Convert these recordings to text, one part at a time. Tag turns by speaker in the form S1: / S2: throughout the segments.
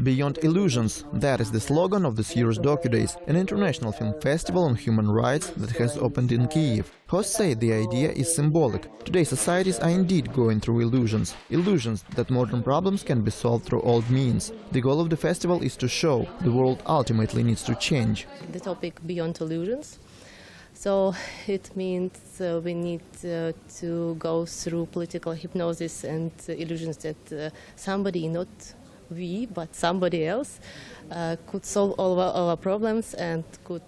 S1: Beyond illusions, that is the slogan of this year's Docudays, an international film festival on human rights that has opened in Kyiv. Hosts say the idea is symbolic. Today's societies are indeed going through illusions. Illusions that modern problems can be solved through old means. The goal of the festival is to show the world ultimately needs to change.
S2: The topic Beyond Illusions. So it means we need to go through political hypnosis and illusions that somebody, not we, but somebody else, could solve all our problems and could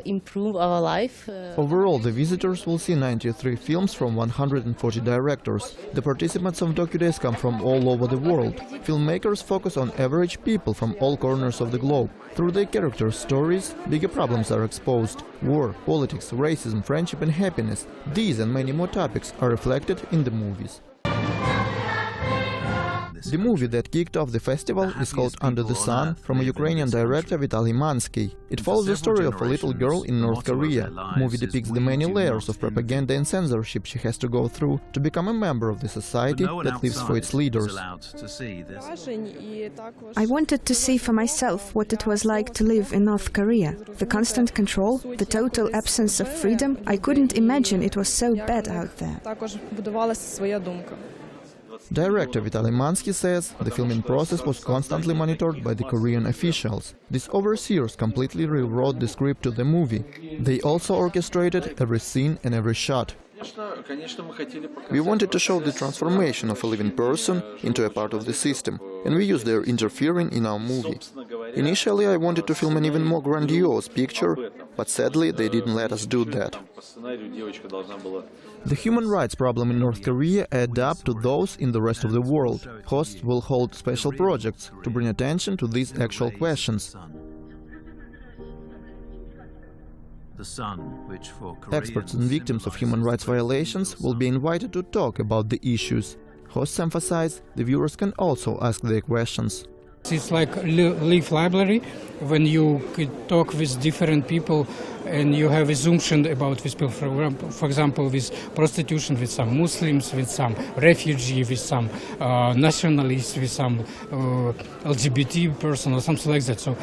S2: improve our life.
S1: Overall, the visitors will see 93 films from 140 directors. The participants of Docudays come from all over the world. Filmmakers focus on average people from all corners of the globe. Through their characters' stories, bigger problems are exposed. War, politics, racism, friendship and happiness. These and many more topics are reflected in the movies. The movie that kicked off the festival is called Under the Sun, from a Ukrainian director Vitaly Mansky. It follows the story of a little girl in North Korea. The movie depicts the many layers of propaganda and censorship she has to go through to become a member of the society that lives for its leaders.
S3: I wanted to see for myself what it was like to live in North Korea. The constant control, the total absence of freedom. I couldn't imagine it was so bad out there.
S1: Director Vitaly Mansky says the filming process was constantly monitored by the Korean officials. These overseers completely rewrote the script to the movie. They also orchestrated every scene and every shot. We wanted to show the transformation of a living person into a part of the system, and we used their interfering in our movie. Initially, I wanted to film an even more grandiose picture, but sadly, they didn't let us do that. The human rights problem in North Korea add up to those in the rest of the world. Hosts will hold special projects to bring attention to these actual questions. Experts and victims of human rights violations will be invited to talk about the issues. Hosts emphasize the viewers can also ask their questions.
S4: It's like live library when you could talk with different people and you have assumption about these people. For example, with prostitution, with some Muslims, with some refugee, with some nationalists, with some LGBT person or something like that. So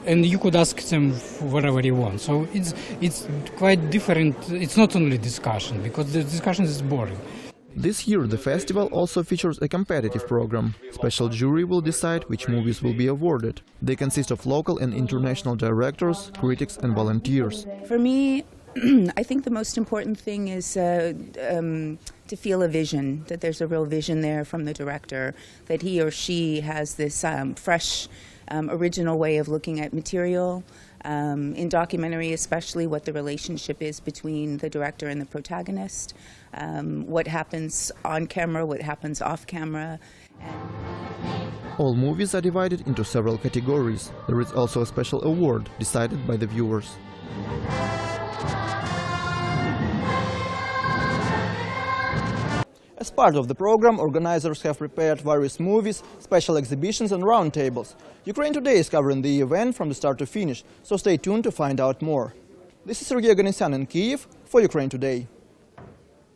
S4: and you could ask them whatever you want. So it's quite different. It's not only discussion, because the discussion is boring.
S1: This year the festival also features a competitive program. Special jury will decide which movies will be awarded. They consist of local and international directors, critics and volunteers.
S5: For me, I think the most important thing is to feel a vision, that there's a real vision there from the director, that he or she has this fresh, original way of looking at material. In documentary, especially what the relationship is between the director and the protagonist, what happens on camera, what happens off camera.
S1: All movies are divided into several categories. There is also a special award decided by the viewers. As part of the program, organizers have prepared various movies, special exhibitions and roundtables. Ukraine Today is covering the event from the start to finish, so stay tuned to find out more. This is Sergei Oganessian in Kyiv for Ukraine Today.